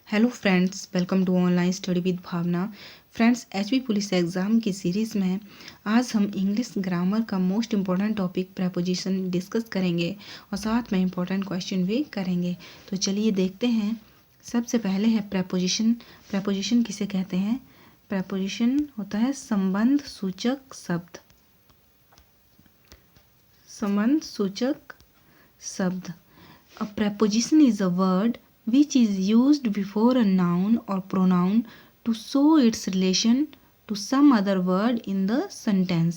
Hello friends, welcome to online study with Bhavna. Friends, HP police exam की series में आज हम इंग्लिश ग्रामर का most important topic preposition discuss करेंगे और साथ में इम्पॉर्टेंट क्वेश्चन भी करेंगे। तो चलिए देखते हैं। सबसे पहले है प्रेपोजिशन। प्रेपोजिशन किसे कहते हैं? प्रेपोजिशन होता है संबंध सूचक शब्द। संबंध सूचक शब्द। A preposition is a word which is used before a noun or pronoun to show its relation to some other word in the sentence.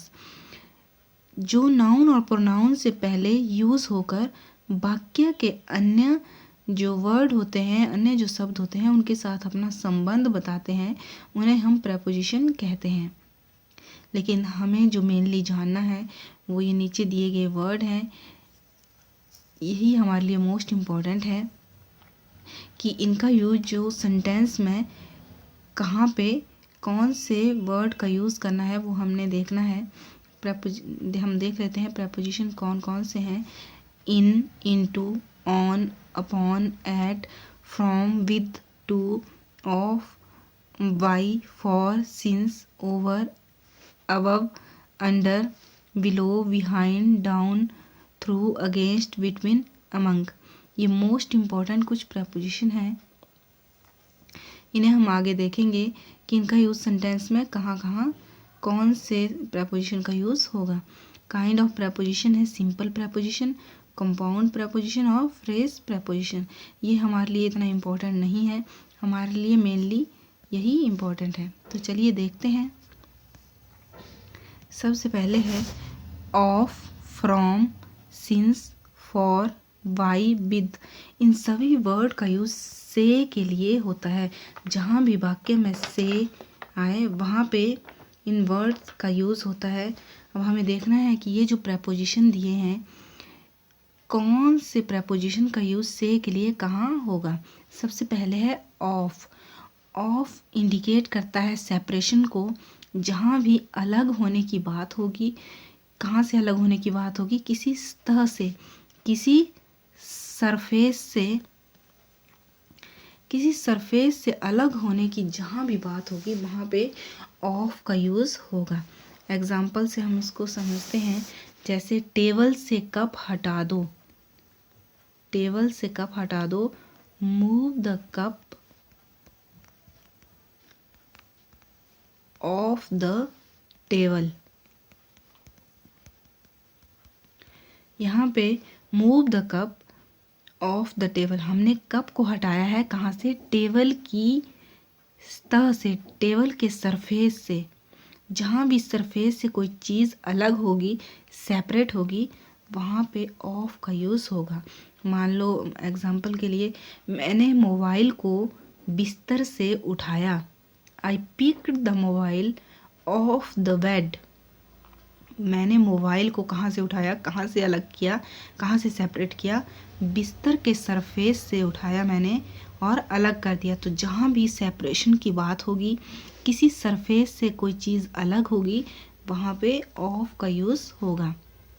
जो नाउन और प्रोनाउन से पहले यूज होकर वाक्य के अन्य जो वर्ड होते हैं, अन्य जो शब्द होते हैं, उनके साथ अपना संबंध बताते हैं, उन्हें हम प्रेपोजिशन कहते हैं। लेकिन हमें जो मेनली जानना है वो ये नीचे दिए गए वर्ड हैं। यही हमारे लिए मोस्ट इम्पॉर्टेंट है कि इनका यूज जो सेंटेंस में कहाँ पे कौन से वर्ड का यूज़ करना है वो हमने देखना है। हम देख लेते हैं प्रेपोजिशन कौन कौन से हैं। In, into, on, upon, at, from, with, to, of, by, for, since, over, above, under, below, behind, down, through, against, between, among. ये मोस्ट इम्पॉर्टेंट कुछ प्रेपोजिशन हैं। इन्हें हम आगे देखेंगे कि इनका यूज़ सेंटेंस में कहाँ कहाँ कौन से प्रेपोजिशन का यूज़ होगा। काइंड ऑफ प्रेपोजिशन है सिंपल प्रेपोजिशन, कंपाउंड प्रेपोजिशन और फ्रेज प्रेपोजिशन। ये हमारे लिए इतना इम्पोर्टेंट नहीं है, हमारे लिए मेनली यही इम्पोर्टेंट है। तो चलिए देखते हैं। सबसे पहले है of, from, since, for, by, with. इन सभी वर्ड का यूज़ से के लिए होता है। जहाँ भी वाक्य में से आए वहाँ पे इन वर्ड्स का यूज़ होता है। अब हमें देखना है कि ये जो प्रेपोजिशन दिए हैं, कौन से प्रेपोजिशन का यूज़ से के लिए कहाँ होगा। सबसे पहले है ऑफ। ऑफ इंडिकेट करता है सेपरेशन को। जहाँ भी अलग होने की बात होगी, कहाँ से अलग होने की बात होगी? किसी सतह से, किसी सरफेस से अलग होने की जहाँ भी बात होगी वहाँ पे ऑफ का यूज़ होगा। एग्जाम्पल से हम इसको समझते हैं। जैसे टेबल से कप हटा दो। टेबल से कप हटा दो। Move the cup of the table. यहाँ पे move the cup of the table, हमने कप को हटाया है कहाँ से? टेबल की सतह से, टेबल के सरफेस से। जहाँ भी सरफेस से कोई चीज़ अलग होगी, सेपरेट होगी, वहाँ पे ऑफ का यूज़ होगा। मान लो एग्जाम्पल के लिए, मैंने मोबाइल को बिस्तर से उठाया। I picked the mobile of the bed. मैंने मोबाइल को कहाँ से उठाया, कहाँ से अलग किया, कहाँ से सेपरेट किया? बिस्तर के सरफेस से उठाया मैंने और अलग कर दिया। तो जहाँ भी सेपरेशन की बात होगी, किसी सरफेस से कोई चीज़ अलग होगी, वहाँ पे ऑफ का यूज़ होगा।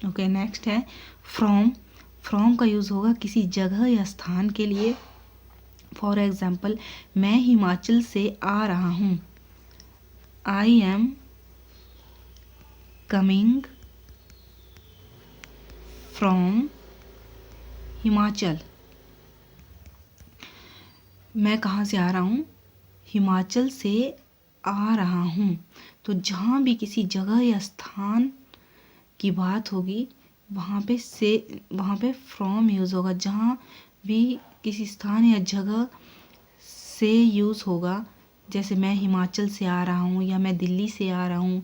ओके, नेक्स्ट है फ्रॉम। फ्रॉम का यूज़ होगा किसी जगह या स्थान के लिए। फॉर एग्जाम्पल, मैं हिमाचल से आ रहा हूँ। I am coming from Himachal. मैं कहाँ से आ रहा हूँ? हिमाचल से आ रहा हूँ। तो जहाँ भी किसी जगह या स्थान की बात होगी, वहाँ पे फ्रॉम यूज़ होगा। जहाँ भी किसी स्थान या जगह से यूज़ होगा, जैसे मैं हिमाचल से आ रहा हूँ या मैं दिल्ली से आ रहा हूँ,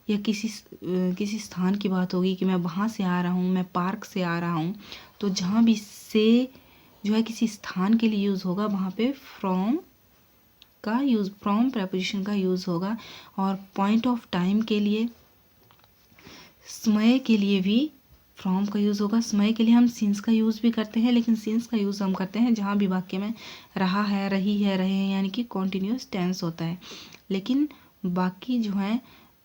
या किसी स्थान की बात होगी कि मैं वहाँ से आ रहा हूँ, मैं पार्क से आ रहा हूँ। तो जहाँ भी से जो है किसी स्थान के लिए यूज़ होगा, वहाँ पे फ्रॉम प्रेपोजिशन का यूज़ होगा। और पॉइंट ऑफ टाइम के लिए, समय के लिए भी फ्रॉम का यूज़ होगा। समय के लिए हम सिंस का यूज़ भी करते हैं, लेकिन सिंस का यूज़ हम करते हैं जहाँ भी वाक्य में रहा है, रही है, रहे हैं, यानी कि कॉन्टिन्यूस टेंस होता है। लेकिन बाकी जो है,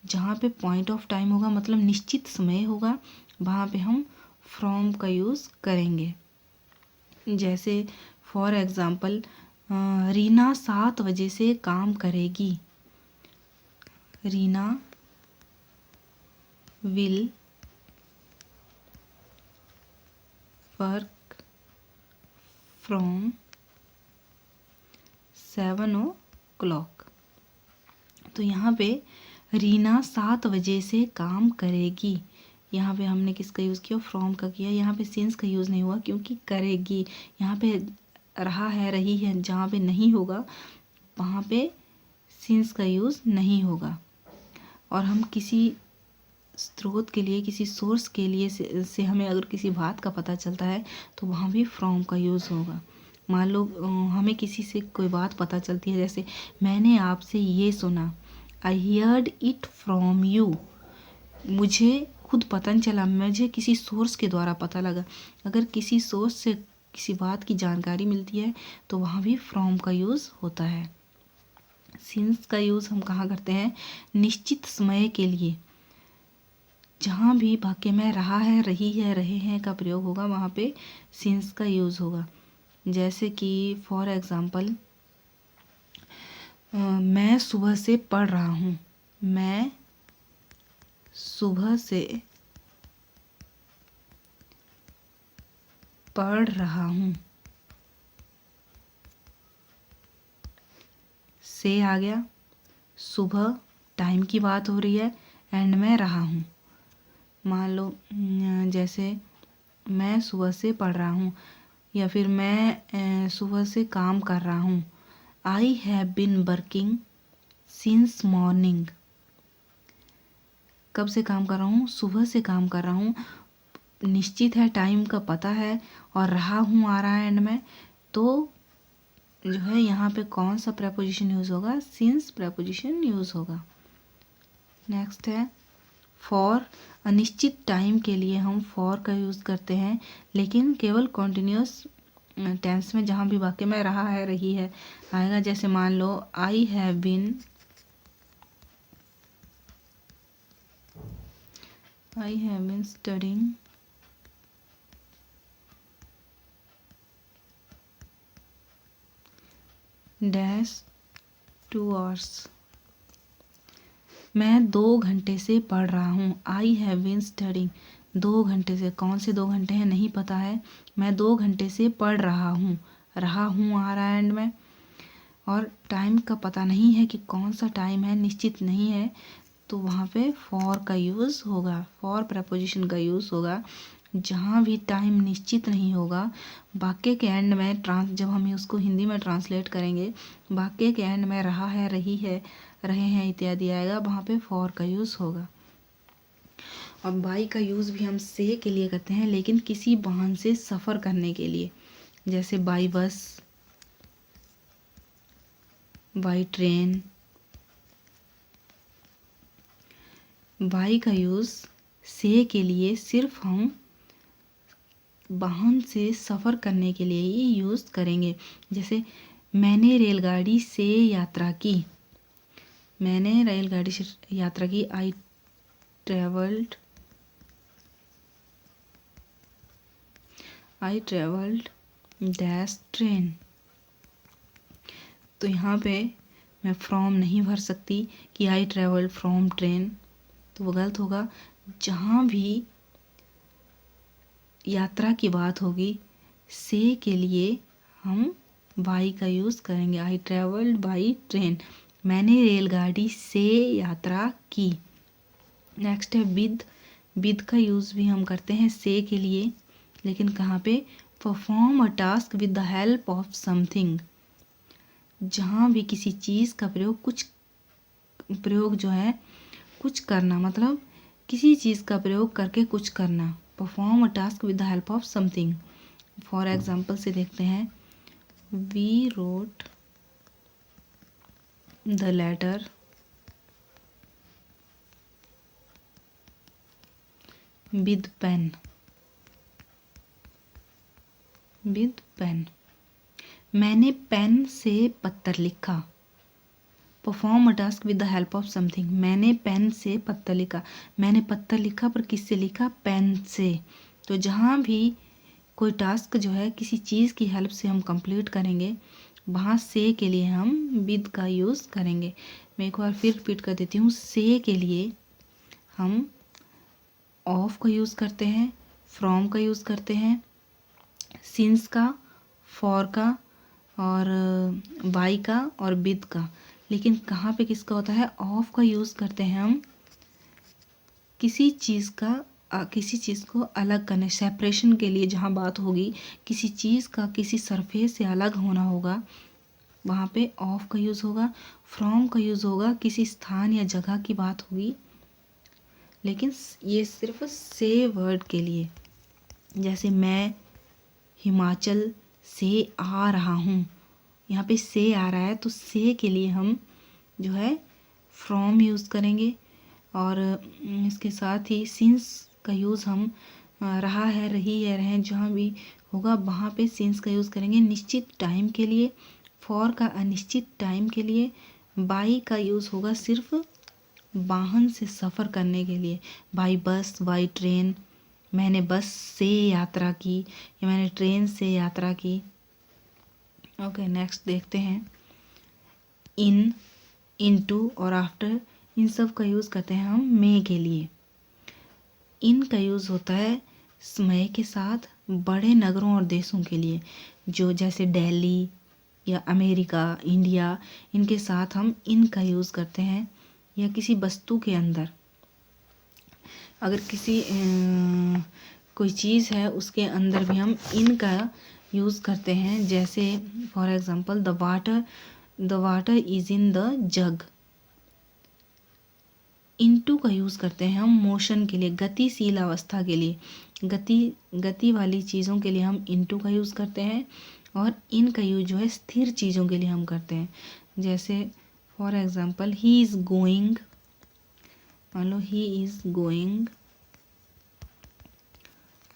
जहाँ पे पॉइंट ऑफ टाइम होगा, मतलब निश्चित समय होगा, वहाँ पे हम फ्रॉम का यूज़ करेंगे। जैसे फॉर एग्ज़ाम्पल, रीना 7 बजे से काम करेगी। Reena will work from 7 o'clock। तो यहाँ पे रीना 7 बजे से काम करेगी। यहाँ पे हमने किसका यूज़ किया, फ्रॉम का किया। यहाँ पे सिंस का यूज़ नहीं हुआ क्योंकि करेगी। यहाँ पे रहा है, रही है, जहाँ पे नहीं होगा वहाँ पे सिंस का यूज़ नहीं होगा। और हम किसी स्रोत के लिए, किसी सोर्स के लिए से हमें अगर किसी बात का पता चलता है तो वहाँ भी फ्रॉम का यूज़ होगा। मान लो हमें किसी से कोई बात पता चलती है, जैसे मैंने आपसे ये सुना, आई हियर्ड इट फ्रॉम यू। मुझे खुद पता नहीं चला, मुझे किसी सोर्स के द्वारा पता लगा। अगर किसी सोर्स से किसी बात की जानकारी मिलती है तो वहाँ भी फ्रॉम का यूज़ होता है। सिंस का यूज़ हम कहाँ करते हैं, निश्चित समय के लिए। जहाँ भी वाक्य में रहा है, रही है, रहे हैं का प्रयोग होगा वहाँ पे सिंस का यूज़ होगा। जैसे कि फॉर एग्ज़ाम्पल, मैं सुबह से पढ़ रहा हूँ। मैं सुबह से पढ़ रहा हूँ। से आ गया, सुबह टाइम की बात हो रही है, एंड में रहा हूँ। मान लो जैसे मैं सुबह से पढ़ रहा हूँ, या फिर मैं सुबह से काम कर रहा हूँ। I have been working since morning. कब से काम कर रहा हूँ, सुबह से काम कर रहा हूँ। निश्चित है, टाइम का पता है, और रहा हूँ आ रहा है एंड में, तो जो है यहाँ पे कौन सा प्रेपोजिशन यूज़ होगा, सिंस प्रेपोजिशन यूज़ होगा। नेक्स्ट है फॉर। अनिश्चित टाइम के लिए हम फॉर का यूज़ करते हैं, लेकिन केवल कॉन्टिन्यूस टेंस में, जहाँ भी वाक्य में रहा है, रही है आएगा। जैसे मान लो I have been studying dash 2 hours। मैं 2 घंटे से पढ़ रहा हूँ। आई हैव बीन स्टडिंग, 2 घंटे से, कौन से 2 घंटे हैं नहीं पता है, मैं 2 घंटे से पढ़ रहा हूँ। रहा हूँ आ रहा है एंड में, और टाइम का पता नहीं है कि कौन सा टाइम है, निश्चित नहीं है, तो वहाँ पे फॉर का यूज़ होगा, फॉर प्रपोजिशन का यूज़ होगा। जहाँ भी टाइम निश्चित नहीं होगा, वाक्य के एंड में जब हम उसको हिंदी में ट्रांसलेट करेंगे, वाक्य के एंड में रहा है, रही है, रहे हैं इत्यादि आएगा, वहाँ पे फॉर का यूज़ होगा। और बाई का यूज़ भी हम से के लिए करते हैं, लेकिन किसी वाहन से सफ़र करने के लिए, जैसे by bus, by train. By का यूज़ से के लिए सिर्फ हम वाहन से सफ़र करने के लिए ही यूज़ करेंगे। जैसे मैंने रेलगाड़ी से यात्रा की। मैंने रेलगाड़ी से यात्रा की। I travelled dash train. तो यहाँ पे मैं फ्रॉम नहीं भर सकती कि आई ट्रेवल्ड फ्रॉम ट्रेन, तो वो गलत होगा। जहाँ भी यात्रा की बात होगी, से के लिए हम बाई का यूज़ करेंगे। आई ट्रेवल्ड बाई ट्रेन, मैंने रेलगाड़ी से यात्रा की। नेक्स्ट है विद। विद का यूज़ भी हम करते हैं से के लिए, लेकिन कहाँ पे, perform a task with the help of something. जहाँ भी किसी चीज़ का प्रयोग जो है कुछ करना, मतलब किसी चीज़ का प्रयोग करके कुछ करना। Perform a task with the help of something. For example से देखते हैं, we wrote the letter with pen. With pen, मैंने पेन से पत्थर लिखा। Perform a task with the help of something. मैंने पेन से पत्थर लिखा। मैंने पत्थर लिखा, पर किससे लिखा, पेन से। तो जहाँ भी कोई टास्क जो है किसी चीज़ की हेल्प से हम कंप्लीट करेंगे, वहाँ से के लिए हम विद का यूज़ करेंगे। मैं एक बार फिर रिपीट कर देती हूँ। से के लिए हम ऑफ का यूज़ करते हैं, फ्रॉम का यूज़ करते हैं, सिंस का, फॉर का और बाय का और विद का। लेकिन कहाँ पे किसका होता है? ऑफ का यूज़ करते हैं हम किसी चीज़ को अलग करने, सेपरेशन के लिए जहाँ बात होगी, किसी चीज़ का किसी सरफेस से अलग होना होगा, वहाँ पे ऑफ का यूज़ होगा। फ्रॉम का यूज़ होगा किसी स्थान या जगह की बात होगी। लेकिन ये सिर्फ से वर्ड के लिए। जैसे मैं हिमाचल से आ रहा हूँ, यहाँ पे से आ रहा है तो से के लिए हम जो है फ्रॉम यूज़ करेंगे। और इसके साथ ही सिंस का यूज़ हम रहा है, रही है, रहें, जहाँ भी होगा वहाँ पे सिंस का यूज़ करेंगे निश्चित टाइम के लिए। फॉर का अनिश्चित टाइम के लिए। बाई का यूज़ होगा सिर्फ वाहन से सफ़र करने के लिए, बाई बस, बाई ट्रेन। मैंने बस से यात्रा की या मैंने ट्रेन से यात्रा की। ओके, नेक्स्ट देखते हैं। इन, इनटू और आफ्टर, इन सब का यूज़ करते हैं हम मे के लिए। इन का यूज़ होता है समय के साथ बड़े नगरों और देशों के लिए, जो जैसे दिल्ली या अमेरिका, इंडिया, इनके साथ हम इन का यूज़ करते हैं। या किसी वस्तु के अंदर, अगर किसी कोई चीज़ है उसके अंदर भी हम इन का यूज़ करते हैं। जैसे for example the water is in the jug. Into का यूज़ करते हैं हम मोशन के लिए, गतिशील अवस्था के लिए, गति वाली चीज़ों के लिए हम इनटू का यूज़ करते हैं। और इन का यूज जो है स्थिर चीज़ों के लिए हम करते हैं। जैसे for example he is going, मान लो he is going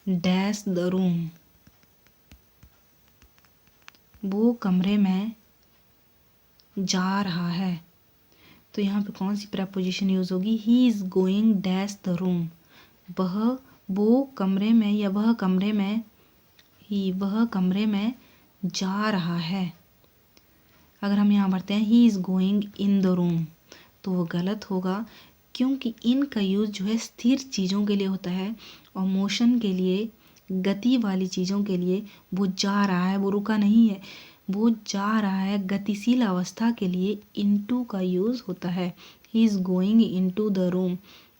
dash the room, वो कमरे में जा रहा है। तो यहाँ पे कौन सी प्रपोजिशन यूज़ होगी? ही is going dash the room, वो कमरे में या वह कमरे में जा रहा है। अगर हम यहाँ बढ़ते हैं ही is going in the room, तो वो गलत होगा, क्योंकि इन का यूज़ जो है स्थिर चीज़ों के लिए होता है और मोशन के लिए, गति वाली चीज़ों के लिए। वो जा रहा है, वो रुका नहीं है, वो जा रहा है, गतिशील अवस्था के लिए इनटू का यूज़ होता है। ही is going into the room,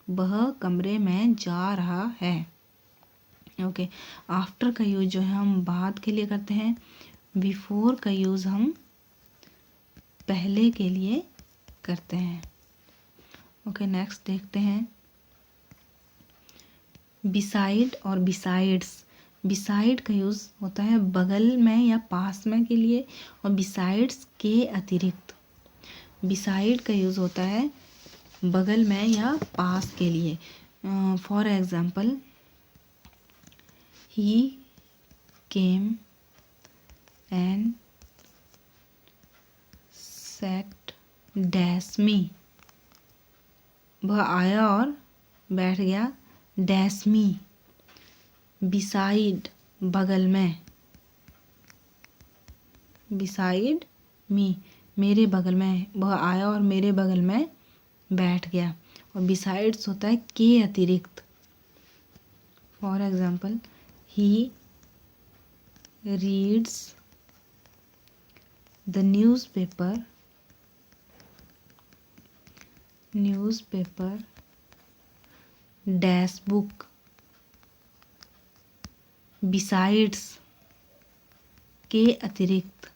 वह कमरे में जा रहा है। ओके, आफ्टर का यूज़ जो है हम बाद के लिए करते हैं। बिफोर का यूज़ हम पहले के लिए करते हैं। ओके, नेक्स्ट देखते हैं बिसाइड और बिसाइड्स। बिसाइड का यूज़ होता है बगल में या पास में के लिए, और बिसाइड्स के अतिरिक्त। बिसाइड का यूज़ होता है बगल में या पास के लिए। For example he came and set dash मी, वह आया और बैठ गया डैश मी। बिसाइड बगल में, बिसाइड मी मेरे बगल में, वह आया और मेरे बगल में बैठ गया। और बिसाइड्स होता है के अतिरिक्त। For example he reads the newspaper dash book. Besides के अतिरिक्त,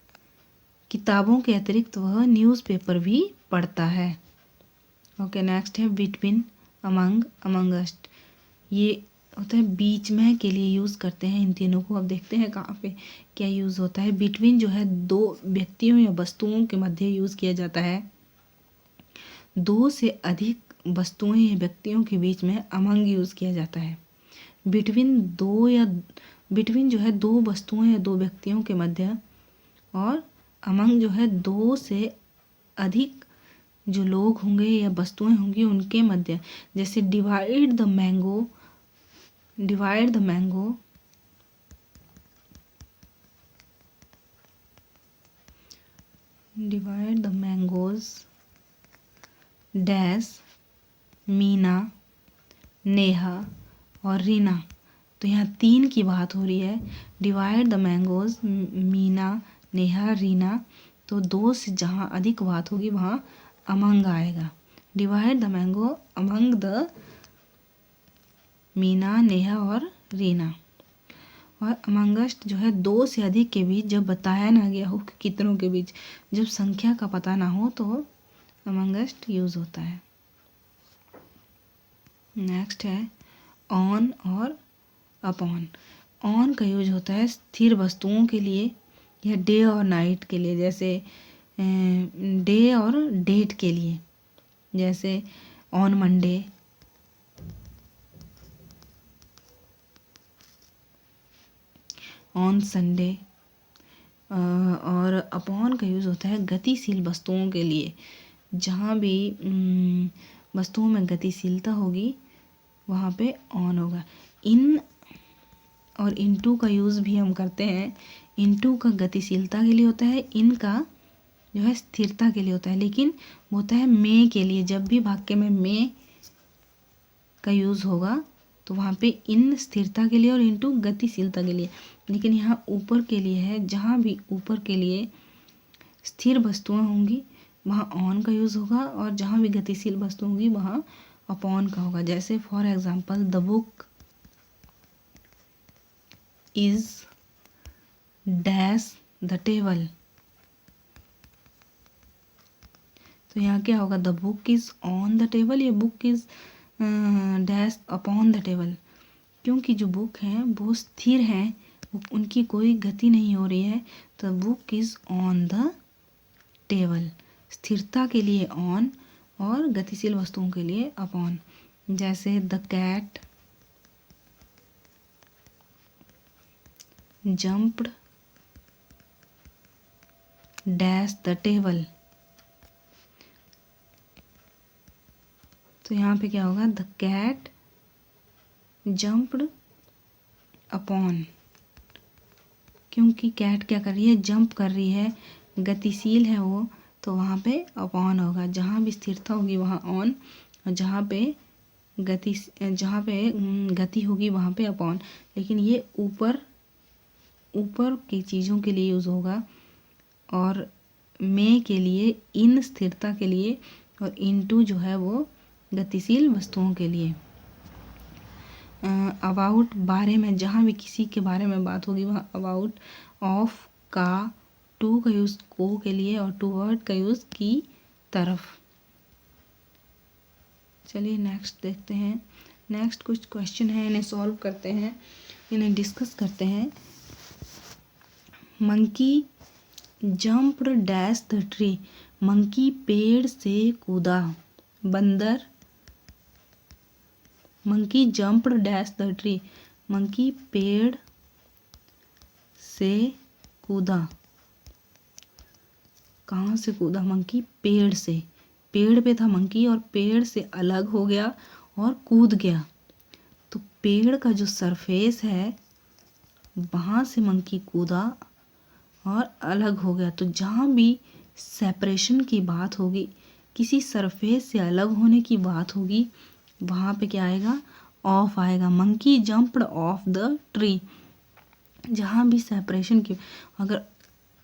किताबों के अतिरिक्त वह न्यूज़पेपर भी पढ़ता है। ओके, नेक्स्ट है बिटवीन, अमंग, अमंगस्ट। ये होता है बीच में के लिए यूज़ करते हैं इन तीनों को। अब देखते हैं कहाँ पे क्या यूज़ होता है। बिटवीन जो है दो व्यक्तियों या वस्तुओं के मध्य यूज़ किया जाता है। दो से अधिक वस्तुएं या व्यक्तियों के बीच में अमंग यूज़ किया जाता है। बिटवीन जो है दो वस्तुएं या दो व्यक्तियों के मध्य, और अमंग जो है दो से अधिक जो लोग होंगे या वस्तुएं होंगी उनके मध्य। जैसे divide the mango divide the mangoes dash Meena, Neha और रीना। तो यहाँ 3 की बात हो रही है। Divide the mangoes Meena, Neha, Reena. तो 2 से जहाँ अधिक बात होगी वहाँ अमंग आएगा। Divide the mango among the Meena, Neha और रीना। और अमंगस्ट जो है 2 से अधिक के बीच जब बताया ना गया हो कि कितनों के बीच, जब संख्या का पता ना हो तो अमंगस्ट यूज होता है। नेक्स्ट है ऑन और अपॉन। ऑन का यूज होता है स्थिर वस्तुओं के लिए या डे और नाइट के लिए, जैसे डे और डेट के लिए, जैसे ऑन मंडे, ऑन संडे। और अपॉन का यूज़ होता है गतिशील वस्तुओं के लिए, जहाँ भी वस्तुओं में गतिशीलता होगी वहाँ पे ऑन होगा। इन और इनटू का यूज़ भी हम करते हैं। इनटू का गतिशीलता के लिए होता है, इन का जो है स्थिरता के लिए होता है, लेकिन वो होता है मे के लिए। जब भी वाक्य में मे का यूज़ होगा तो वहाँ पे इन स्थिरता के लिए और इनटू गतिशीलता के लिए। लेकिन यहाँ ऊपर के लिए है, जहाँ भी ऊपर के लिए स्थिर वस्तुएं होंगी वहाँ ऑन का यूज़ होगा, और जहाँ भी गतिशील वस्तु होंगी वहाँ अपॉन का होगा। जैसे for example the book is dash the table. तो यहाँ क्या होगा, the book is on the table या book is dash upon the table. क्योंकि जो बुक हैं वो स्थिर हैं, उनकी कोई गति नहीं हो रही है, तो book is on the table. स्थिरता के लिए ऑन और गतिशील वस्तुओं के लिए अपॉन। जैसे the cat jumped dash the table. तो यहाँ पे क्या होगा, द कैट जंप्ड अपॉन। क्योंकि कैट क्या कर रही है, जंप कर रही है, गतिशील है वो, तो वहाँ पे अपॉन होगा। जहाँ भी स्थिरता होगी वहाँ ऑन, और जहाँ पे गति होगी वहाँ पे अपॉन। लेकिन ये ऊपर की चीज़ों के लिए यूज़ होगा, और मे के लिए इन स्थिरता के लिए, और इनटू जो है वो गतिशील वस्तुओं के लिए। अबाउट बारे में, जहाँ भी किसी के बारे में बात होगी वहाँ अबाउट। ऑफ का, टू का यूज़ को के लिए, और टूवर्ड का यूज़ की तरफ। चलिए नेक्स्ट देखते हैं। नेक्स्ट कुछ क्वेश्चन है, इन्हें सॉल्व करते हैं, इन्हें डिस्कस करते हैं। Monkey jumped dash the tree. Monkey पेड़ से कूदा। बंदर monkey jumped dash the tree. Monkey पेड़ से कूदा। कहाँ से कूदा मंकी, पेड़ से। पेड़ पे था मंकी और पेड़ से अलग हो गया और कूद गया। तो पेड़ का जो सरफेस है वहाँ से मंकी कूदा और अलग हो गया। तो जहाँ भी सेपरेशन की बात होगी, किसी सरफेस से अलग होने की बात होगी, वहाँ पे क्या आएगा, ऑफ आएगा। Monkey jumped of the tree. जहाँ भी सेपरेशन की, अगर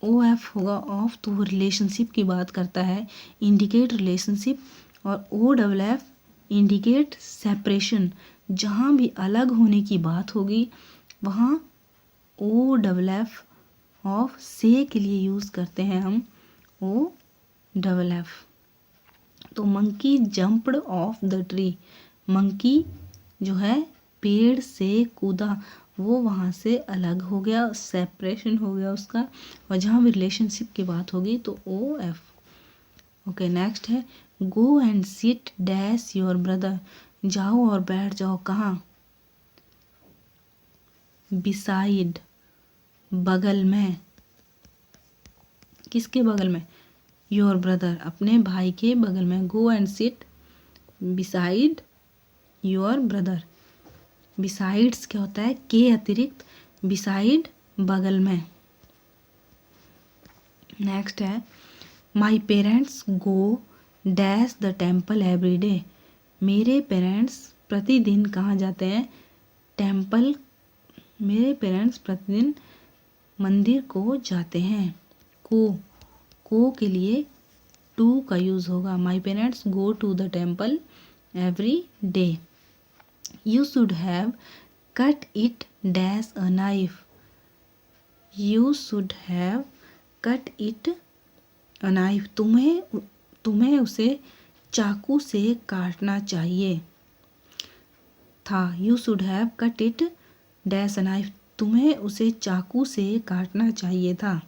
ओ एफ होगा ऑफ, तो वो रिलेशनशिप की बात करता है, इंडिकेट रिलेशनशिप। और O double F indicate separation. जहाँ भी अलग होने की बात होगी वहाँ ओ डबल एफ ऑफ से के लिए यूज़ करते हैं हम, ओ डबल एफ। तो monkey jumped of the tree. Monkey जो है पेड़ से कूदा, वो वहाँ से अलग हो गया, सेपरेशन हो गया उसका। और जहाँ भी रिलेशनशिप की बात होगी तो ओ एफ। ओके नेक्स्ट है go and sit dash your brother. जाओ और बैठ जाओ, कहाँ, बिसाइड, बगल में। किसके बगल में, योर ब्रदर, अपने भाई के बगल में। Go and sit beside your brother. Besides क्या होता है, के अतिरिक्त, बिसाइड बगल में। नेक्स्ट है माई parents go dash the temple every day. मेरे पेरेंट्स प्रतिदिन कहाँ जाते हैं? टेम्पल। मेरे पेरेंट्स प्रतिदिन मंदिर को जाते हैं। को के लिए टू का यूज़ होगा। My parents go to the temple every day. You should have cut it dash a knife. You should have cut it a knife. तुम्हें उसे चाकू से काटना चाहिए था। You should have cut it dash a knife. तुम्हें उसे चाकू से काटना चाहिए था।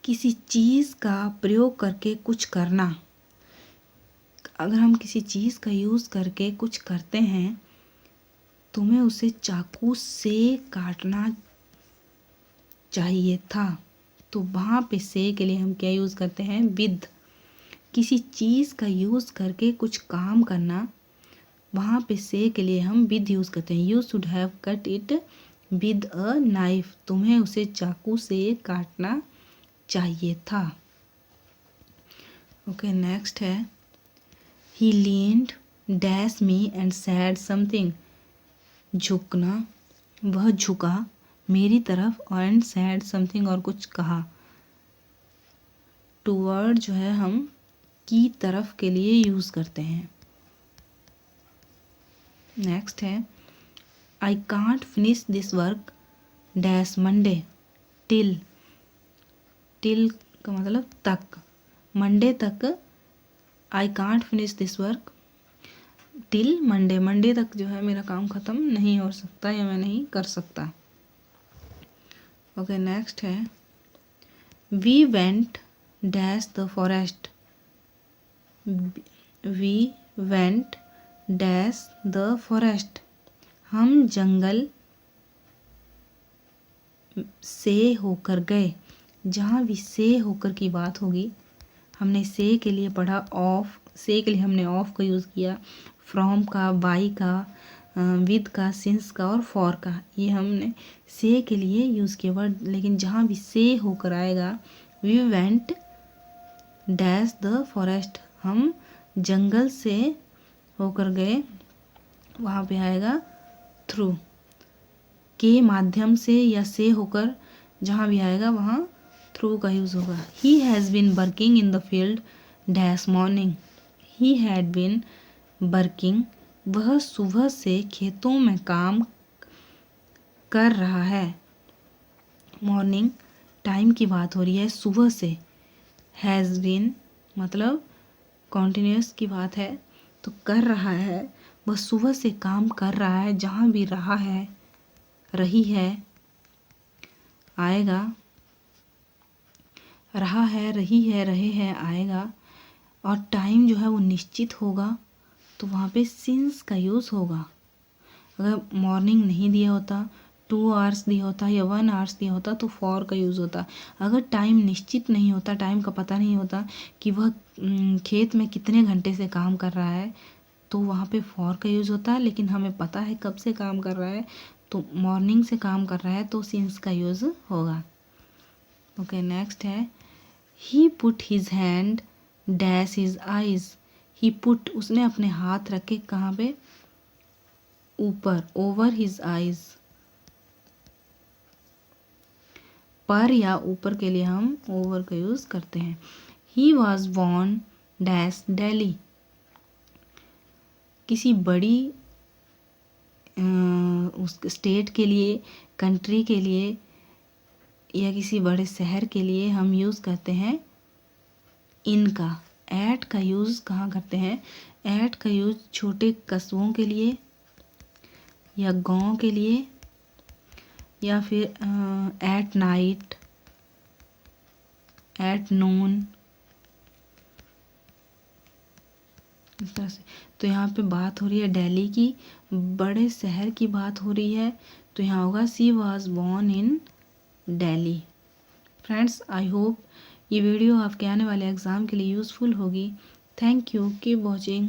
किसी चीज़ का प्रयोग करके कुछ करना। अगर हम किसी चीज़ का यूज़ करके कुछ करते हैं, तुम्हें उसे चाकू से काटना चाहिए था। तो वहाँ पे से के लिए हम क्या यूज़ करते हैं? विद। किसी चीज़ का यूज़ करके कुछ काम करना, वहाँ पे से के लिए हम विद यूज़ करते हैं। You should have cut it with a knife. तुम्हें उसे चाकू से काटना चाहिए था। ओके, नेक्स्ट है he leaned dash me and said something. झुकना, वह झुका मेरी तरफ और एंड सैड समथिंग और कुछ कहा। टूवर्ड जो है हम की तरफ के लिए यूज़ करते हैं। नेक्स्ट है I can't finish this work dash Monday till. Till का मतलब तक। मंडे तक I can't finish this work till Monday. Monday तक जो है मेरा काम ख़त्म नहीं हो सकता या मैं नहीं कर सकता। ओके, नेक्स्ट है we went dash the forest. We went dash the forest. हम जंगल से होकर गए। जहाँ भी से होकर की बात होगी, हमने से के लिए पढ़ा ऑफ। से के लिए हमने ऑफ का यूज़ किया, फ्रॉम का, बाई का, विद का, सिंस का और फॉर का, ये हमने से के लिए यूज़ किया वर्ड। लेकिन जहाँ भी से होकर आएगा, we went dash the forest, हम जंगल से होकर गए, वहाँ पे आएगा थ्रू। के माध्यम से या से होकर जहाँ भी आएगा वहाँ थ्रू का यूज़ होगा। He has been working in the field dash morning. He had been working, वह सुबह से खेतों में काम कर रहा है। मॉर्निंग टाइम की बात हो रही है, सुबह से। हैज़ बीन मतलब कॉन्टिन्यूस की बात है, तो कर रहा है, वह सुबह से काम कर रहा है। जहाँ भी रहा है, रही है आएगा, रहा है, रही है, रहे हैं आएगा। और टाइम जो है वो निश्चित होगा, तो वहाँ पे सिंस का यूज़ होगा। अगर मॉर्निंग नहीं दिया होता, 2 आवर्स दिया होता या 1 आवर्स दिया होता, तो फॉर का यूज़ होता। अगर टाइम निश्चित नहीं होता, टाइम का पता नहीं होता कि वह खेत में कितने घंटे से काम कर रहा है, तो वहाँ पे फॉर का यूज़ होता है। लेकिन हमें पता है कब से काम कर रहा है, तो मॉर्निंग से काम कर रहा है, तो सिंस का यूज़ होगा। ओके, नेक्स्ट है he put his hand dash his eyes. He put, उसने अपने हाथ रखे कहाँ पे? ऊपर, ओवर हिज आइज। पर या ऊपर के लिए हम ओवर का यूज़ करते हैं। He was born dash Delhi. किसी बड़ी उस स्टेट के लिए, कंट्री के लिए या किसी बड़े शहर के लिए हम यूज़ करते हैं इन का। एट का यूज़ कहाँ करते हैं? एट का यूज़ छोटे कस्बों के लिए या गांव के लिए, या फिर एट नाइट, एट नून, इस तरह से। तो यहाँ पे बात हो रही है दिल्ली की, बड़े शहर की बात हो रही है, तो यहाँ होगा she was born in Delhi. Friends, I hope ये वीडियो आपके आने वाले एग्ज़ाम के लिए यूज़फुल होगी। Thank you, keep watching.